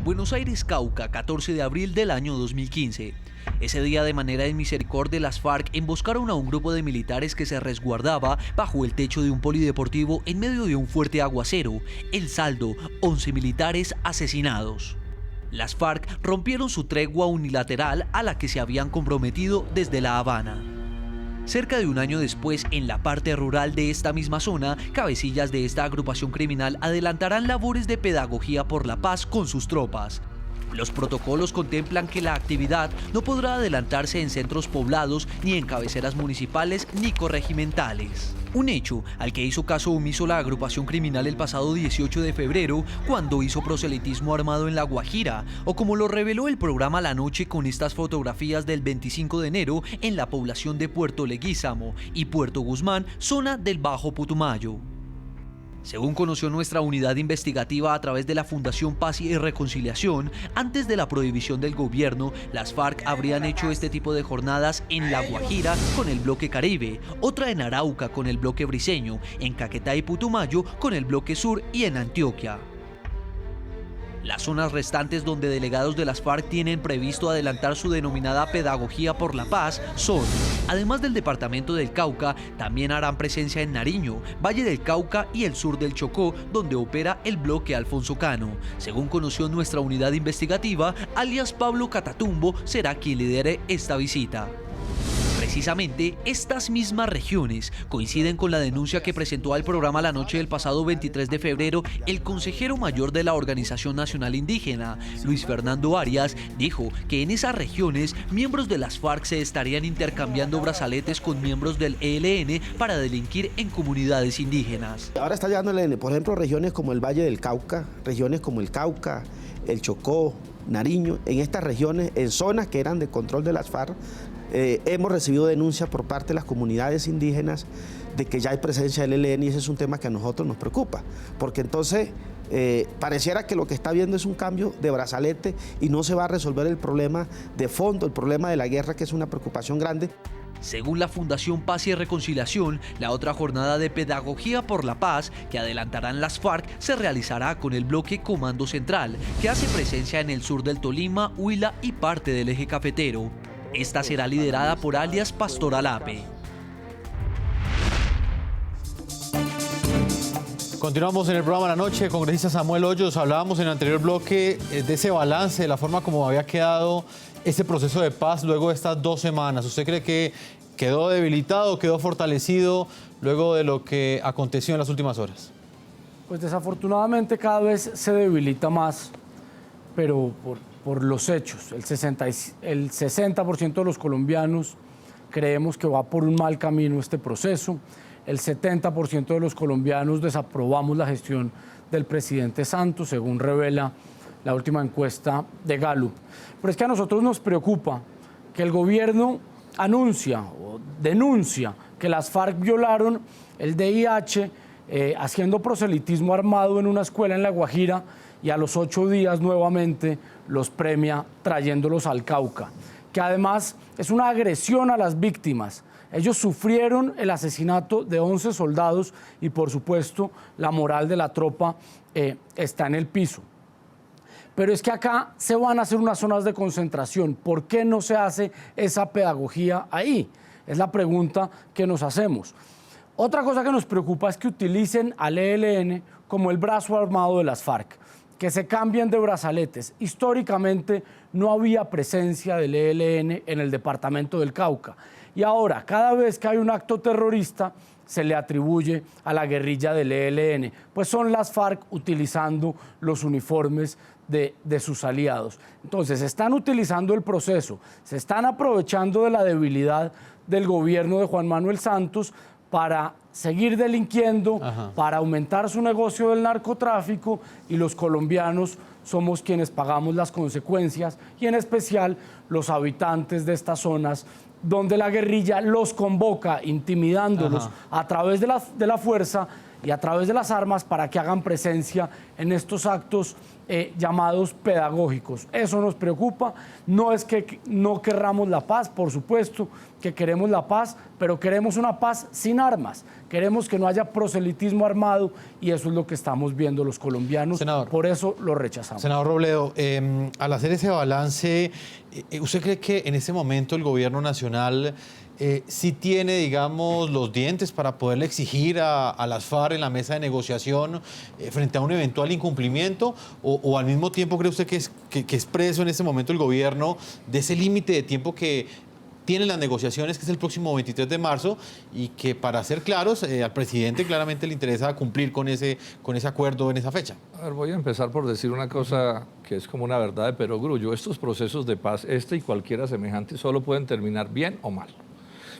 Buenos Aires, Cauca, 14 de abril del año 2015. Ese día, de manera de misericordia, las FARC emboscaron a un grupo de militares que se resguardaba bajo el techo de un polideportivo en medio de un fuerte aguacero. El saldo, 11 militares asesinados. Las FARC rompieron su tregua unilateral a la que se habían comprometido desde La Habana. Cerca de un año después, en la parte rural de esta misma zona, cabecillas de esta agrupación criminal adelantarán labores de pedagogía por la paz con sus tropas. Los protocolos contemplan que la actividad no podrá adelantarse en centros poblados, ni en cabeceras municipales, ni corregimentales. Un hecho al que hizo caso omiso la agrupación criminal el pasado 18 de febrero, cuando hizo proselitismo armado en La Guajira, o como lo reveló el programa La Noche con estas fotografías del 25 de enero en la población de Puerto Leguízamo y Puerto Guzmán, zona del Bajo Putumayo. Según conoció nuestra unidad investigativa a través de la Fundación Paz y Reconciliación, antes de la prohibición del gobierno, las FARC habrían hecho este tipo de jornadas en La Guajira con el bloque Caribe, otra en Arauca con el bloque Briceño, en Caquetá y Putumayo con el bloque Sur y en Antioquia. Las zonas restantes donde delegados de las FARC tienen previsto adelantar su denominada pedagogía por la paz son, además del departamento del Cauca, también harán presencia en Nariño, Valle del Cauca y el sur del Chocó, donde opera el bloque Alfonso Cano. Según conoció nuestra unidad investigativa, alias Pablo Catatumbo será quien lidere esta visita. Precisamente, estas mismas regiones coinciden con la denuncia que presentó al programa La Noche del pasado 23 de febrero el consejero mayor de la Organización Nacional Indígena, Luis Fernando Arias, dijo que en esas regiones miembros de las FARC se estarían intercambiando brazaletes con miembros del ELN para delinquir en comunidades indígenas. Ahora está llegando el ELN, por ejemplo, regiones como el Valle del Cauca, regiones como el Cauca, el Chocó, Nariño, en estas regiones, en zonas que eran de control de las FARC, hemos recibido denuncias por parte de las comunidades indígenas de que ya hay presencia del ELN y ese es un tema que a nosotros nos preocupa, porque entonces pareciera que lo que está viendo es un cambio de brazalete y no se va a resolver el problema de fondo, el problema de la guerra, que es una preocupación grande. Según la Fundación Paz y Reconciliación, la otra jornada de pedagogía por la paz que adelantarán las FARC se realizará con el bloque Comando Central, que hace presencia en el sur del Tolima, Huila y parte del eje cafetero. Esta será liderada por alias Pastor Alape. Continuamos en el programa La Noche, congresista Samuel Hoyos. Hablábamos en el anterior bloque de ese balance, de la forma como había quedado este proceso de paz luego de estas 2 semanas. ¿Usted cree que quedó debilitado, quedó fortalecido luego de lo que aconteció en las últimas horas? Pues desafortunadamente cada vez se debilita más, pero por los hechos. El 60% de los colombianos creemos que va por un mal camino este proceso. El 70% de los colombianos desaprobamos la gestión del presidente Santos, según revela la última encuesta de Gallup. Pero es que a nosotros nos preocupa que el gobierno anuncia o denuncia que las FARC violaron el DIH haciendo proselitismo armado en una escuela en La Guajira y a los 8 días nuevamente los premia trayéndolos al Cauca, que además es una agresión a las víctimas. Ellos sufrieron el asesinato de 11 soldados y, por supuesto, la moral de la tropa está en el piso. Pero es que acá se van a hacer unas zonas de concentración. ¿Por qué no se hace esa pedagogía ahí? Es la pregunta que nos hacemos. Otra cosa que nos preocupa es que utilicen al ELN como el brazo armado de las FARC, que se cambien de brazaletes. Históricamente no había presencia del ELN en el departamento del Cauca. Y ahora, cada vez que hay un acto terrorista, se le atribuye a la guerrilla del ELN. Pues son las FARC utilizando los uniformes de sus aliados. Entonces, están utilizando el proceso, se están aprovechando de la debilidad del gobierno de Juan Manuel Santos para seguir delinquiendo, para aumentar su negocio del narcotráfico, y los colombianos somos quienes pagamos las consecuencias, y en especial los habitantes de estas zonas donde la guerrilla los convoca, intimidándolos a través de la fuerza y a través de las armas para que hagan presencia en estos actos llamados pedagógicos. Eso nos preocupa. No es que no querramos la paz, por supuesto que queremos la paz, pero queremos una paz sin armas. Queremos que no haya proselitismo armado y eso es lo que estamos viendo los colombianos. Senador, por eso lo rechazamos. Senador Robledo, al hacer ese balance, ¿usted cree que en este momento el gobierno nacional sí tiene, digamos, los dientes para poderle exigir a las FARC en la mesa de negociación frente a un eventual incumplimiento? ¿O al mismo tiempo cree usted que es preso en este momento el gobierno de ese límite de tiempo que tienen las negociaciones, que es el próximo 23 de marzo, y que, para ser claros, al presidente claramente le interesa cumplir con ese acuerdo en esa fecha? A ver, voy a empezar por decir una cosa que es como una verdad de perogrullo. Estos procesos de paz, y cualquiera semejante, solo pueden terminar bien o mal.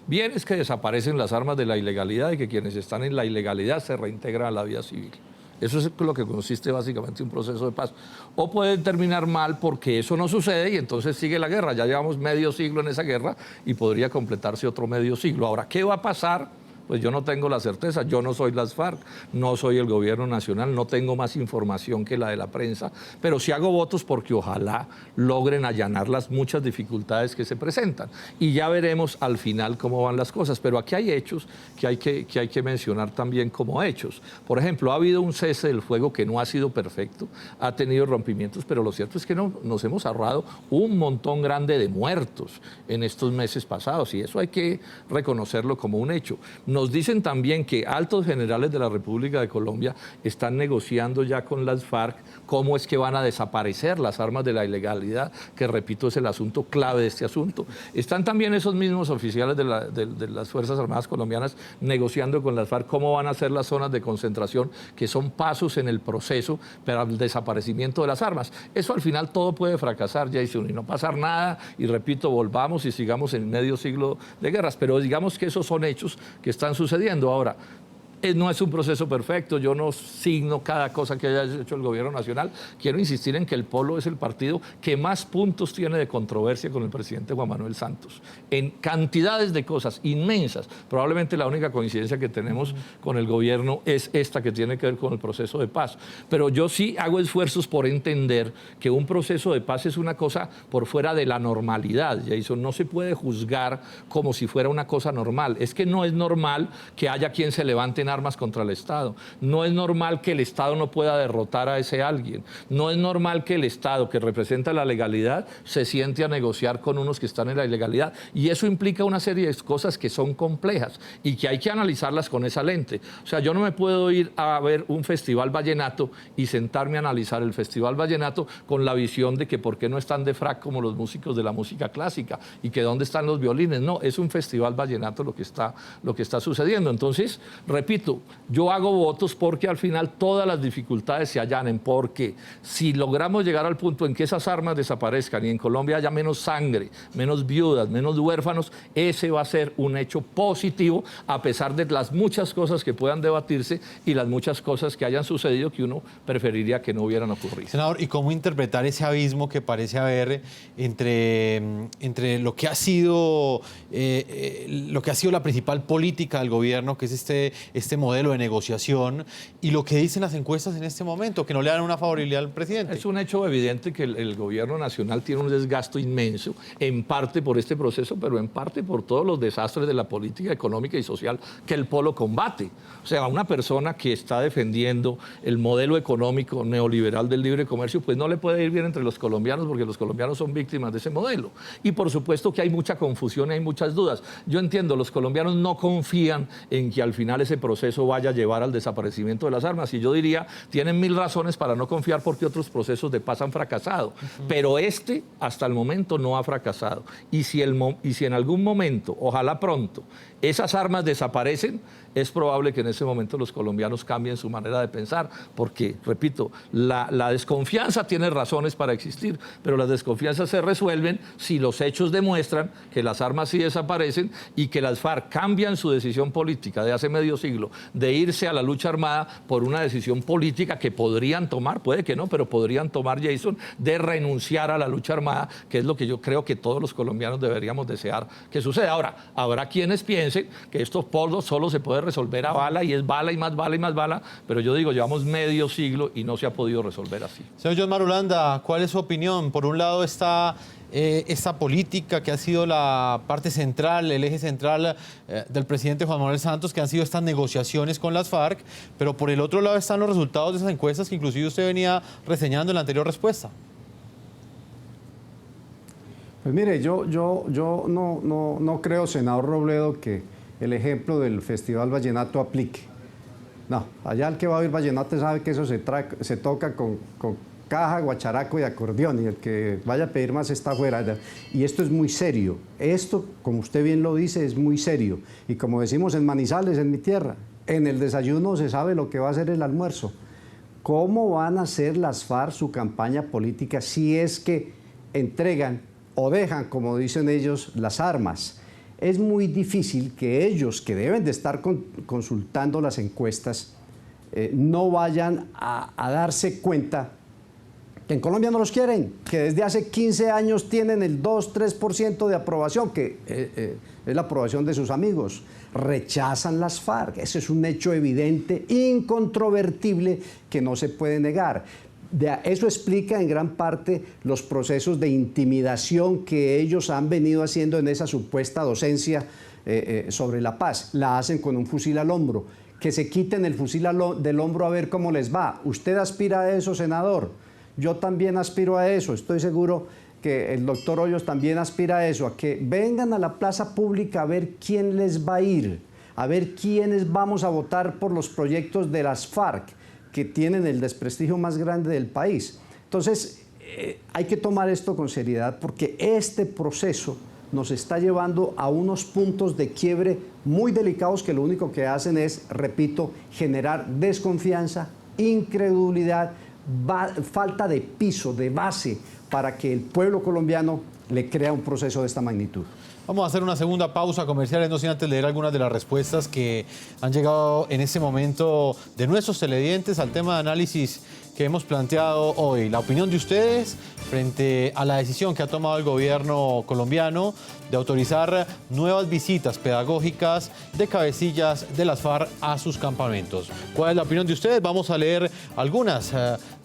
Bien es que desaparecen las armas de la ilegalidad y que quienes están en la ilegalidad se reintegran a la vida civil. Eso es lo que consiste básicamente un proceso de paz. O puede terminar mal porque eso no sucede y entonces sigue la guerra. Ya llevamos medio siglo en esa guerra y podría completarse otro medio siglo. Ahora, ¿qué va a pasar? Pues yo no tengo la certeza, yo no soy las FARC, no soy el gobierno nacional, no tengo más información que la de la prensa, pero sí hago votos porque ojalá logren allanar las muchas dificultades que se presentan. Y ya veremos al final cómo van las cosas, pero aquí hay hechos que hay que mencionar también como hechos. Por ejemplo, ha habido un cese del fuego que no ha sido perfecto, ha tenido rompimientos, pero lo cierto es que nos hemos ahorrado un montón grande de muertos en estos meses pasados y eso hay que reconocerlo como un hecho. Nos dicen también que altos generales de la República de Colombia están negociando ya con las FARC cómo es que van a desaparecer las armas de la ilegalidad, que repito es el asunto clave de este asunto. Están también esos mismos oficiales de las Fuerzas Armadas colombianas negociando con las FARC cómo van a ser las zonas de concentración, que son pasos en el proceso para el desaparecimiento de las armas. Eso al final todo puede fracasar, Jason, y no pasar nada, y repito, volvamos y sigamos en medio siglo de guerras, pero digamos que esos son hechos que están sucediendo. Ahora, no es un proceso perfecto, yo no signo cada cosa que haya hecho el gobierno nacional. Quiero insistir en que el Polo es el partido que más puntos tiene de controversia con el presidente Juan Manuel Santos, en cantidades de cosas inmensas. Probablemente la única coincidencia que tenemos con el gobierno es esta que tiene que ver con el proceso de paz. Pero yo sí hago esfuerzos por entender que un proceso de paz es una cosa por fuera de la normalidad, Jason. No se puede juzgar como si fuera una cosa normal. Es que no es normal que haya quien se levante en armas contra el Estado. No es normal que el Estado no pueda derrotar a ese alguien. No es normal que el Estado, que representa la legalidad, se siente a negociar con unos que están en la ilegalidad. Y eso implica una serie de cosas que son complejas y que hay que analizarlas con esa lente. O sea, yo no me puedo ir a ver un festival vallenato y sentarme a analizar el festival vallenato con la visión de que por qué no están de frac como los músicos de la música clásica y que dónde están los violines. No, es un festival vallenato lo que está sucediendo. Entonces, repito, yo hago votos porque al final todas las dificultades se allanen, porque si logramos llegar al punto en que esas armas desaparezcan y en Colombia haya menos sangre, menos viudas, menos huérfanos, ese va a ser un hecho positivo a pesar de las muchas cosas que puedan debatirse y las muchas cosas que hayan sucedido que uno preferiría que no hubieran ocurrido. Senador, ¿y cómo interpretar ese abismo que parece haber entre lo que ha sido la principal política del gobierno, que es este modelo de negociación, y lo que dicen las encuestas en este momento, que no le dan una favorabilidad al presidente? Es un hecho evidente que el gobierno nacional tiene un desgasto inmenso, en parte por este proceso, pero en parte por todos los desastres de la política económica y social que el Polo combate. O sea, una persona que está defendiendo el modelo económico neoliberal del libre comercio, pues no le puede ir bien entre los colombianos, porque los colombianos son víctimas de ese modelo. Y por supuesto que hay mucha confusión y hay muchas dudas. Yo entiendo, los colombianos no confían en que al final ese proceso vaya a llevar al desaparecimiento de las armas. Y yo diría, tienen 1000 razones para no confiar porque otros procesos de paz han fracasado. Pero hasta el momento, no ha fracasado. Y si en algún momento, ojalá pronto, esas armas desaparecen, es probable que en ese momento los colombianos cambien su manera de pensar, porque, repito, la desconfianza tiene razones para existir, pero las desconfianzas se resuelven si los hechos demuestran que las armas sí desaparecen y que las FARC cambian su decisión política de hace medio siglo de irse a la lucha armada por una decisión política que podrían tomar, puede que no, pero podrían tomar, Jason, de renunciar a la lucha armada, que es lo que yo creo que todos los colombianos deberíamos desear que suceda. Ahora, habrá quienes piensen que estos polos solo se puede puede resolver a bala, y es bala y más bala y más bala, pero yo digo, llevamos medio siglo y no se ha podido resolver así. Señor John Marulanda, ¿cuál es su opinión? Por un lado está esta política que ha sido la parte central, el eje central del presidente Juan Manuel Santos, que han sido estas negociaciones con las FARC, pero por el otro lado están los resultados de esas encuestas que inclusive usted venía reseñando en la anterior respuesta. Pues mire, yo no creo, senador Robledo, que el ejemplo del Festival Vallenato aplique. No, allá el que va a oír vallenato sabe que eso se toca con caja, guacharaco y acordeón, y el que vaya a pedir más está afuera. Y esto es muy serio. Esto, como usted bien lo dice, es muy serio. Y como decimos en Manizales, en mi tierra, en el desayuno se sabe lo que va a ser el almuerzo. ¿Cómo van a hacer las FARC su campaña política si es que entregan o dejan, como dicen ellos, las armas? Es muy difícil que ellos, que deben de estar consultando las encuestas, no vayan a darse cuenta que en Colombia no los quieren, que desde hace 15 años tienen el 2-3% de aprobación, que es la aprobación de sus amigos. Rechazan las FARC, ese es un hecho evidente, incontrovertible, que no se puede negar. Eso explica en gran parte los procesos de intimidación que ellos han venido haciendo en esa supuesta docencia sobre la paz. La hacen con un fusil al hombro. Que se quiten el fusil del hombro a ver cómo les va. ¿Usted aspira a eso, senador? Yo también aspiro a eso. Estoy seguro que el doctor Hoyos también aspira a eso, a que vengan a la plaza pública a ver quién les va a ir, a ver quiénes vamos a votar por los proyectos de las FARC, que tienen el desprestigio más grande del país. Entonces, hay que tomar esto con seriedad, porque este proceso nos está llevando a unos puntos de quiebre muy delicados que lo único que hacen es, repito, generar desconfianza, incredulidad, falta de piso, de base, para que el pueblo colombiano le crea un proceso de esta magnitud. Vamos a hacer una segunda pausa comercial, no sin antes leer algunas de las respuestas que han llegado en este momento de nuestros televidentes al tema de análisis que hemos planteado hoy. La opinión de ustedes frente a la decisión que ha tomado el gobierno colombiano de autorizar nuevas visitas pedagógicas de cabecillas de las FARC a sus campamentos. ¿Cuál es la opinión de ustedes? Vamos a leer algunos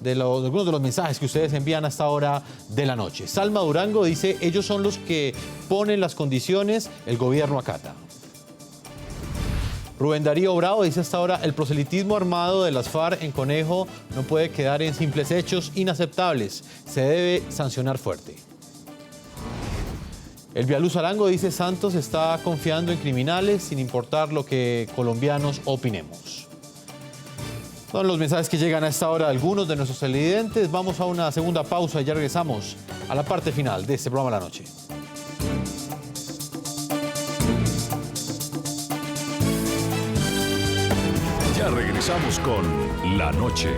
de los mensajes que ustedes envían a esta hora de la noche. Salma Durango dice, ellos son los que ponen las condiciones, el gobierno acata. Rubén Darío Bravo dice hasta ahora, el proselitismo armado de las FARC en Conejo no puede quedar en simples hechos inaceptables, se debe sancionar fuerte. Elvialuz Arango dice, Santos está confiando en criminales sin importar lo que colombianos opinemos. Son los mensajes que llegan a esta hora de algunos de nuestros televidentes. Vamos a una segunda pausa y ya regresamos a la parte final de este programa La Noche. Ya regresamos con La Noche.